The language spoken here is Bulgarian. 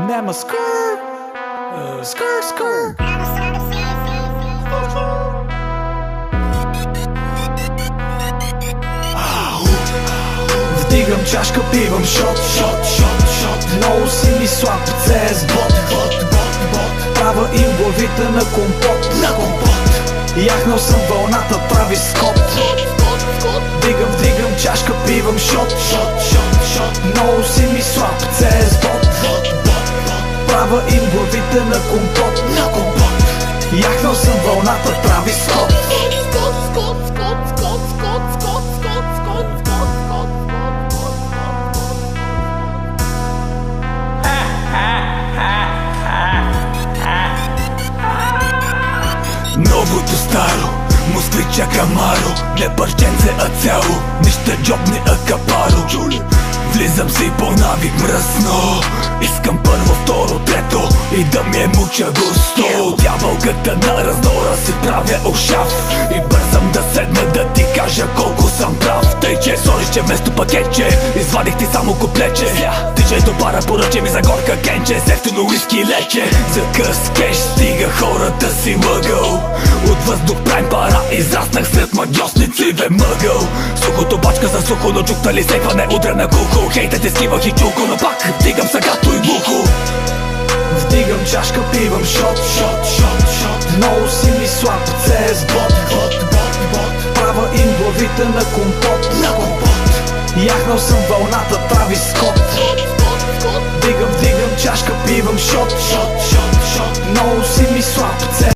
Няма скър, скър, скър. Вдигам чашка, пивам шот, шот, шот, шот. Много си ми слаб, CS бот, бот, бот, бот. Права им главите на компот, на компот. Яхнал съм вълната, прави скот. Вдигам чашка, пивам шот, шот, шот, шот. Много си ми слаб, CS бот, бот, бот, бот. Права им главите на компот, на компот. Яхнал съм вълната, прави скот. Новото старо, москвича Камаро. Не парченце, а цяло, нищо джобни, а капаро. Влизам си по навик мръсно. Искам първо, второ, трето и да ми е муча густо. Дяволката на разнора си правя ушав и бързам да седна да ти кажа колко съм прав. Тъй че сорище вместо пакетче, извадих ти само куплече. Тичай до бара, поръчай ми за горка кенче, с ефтино уиски лече. За къс кеш стига хората си лъгъл. От въздух правим пара, израснах сред магиосници ве мъгъл. Сухото бачка за сухо, но чукта ли секване удра на кухо. Хейтете скивах и чулко, но пак вдигам сагато и глухо. Вдигам чашка, пивам шот, шот, шот, шот. Много си ми слаб, CS бот, бот, бот, бот. Права им главите на компот, на компот. Яхнал съм вълната, прави скот. Вдигам чашка, пивам шот, шот, шот, шот. Много си ми слаб, CS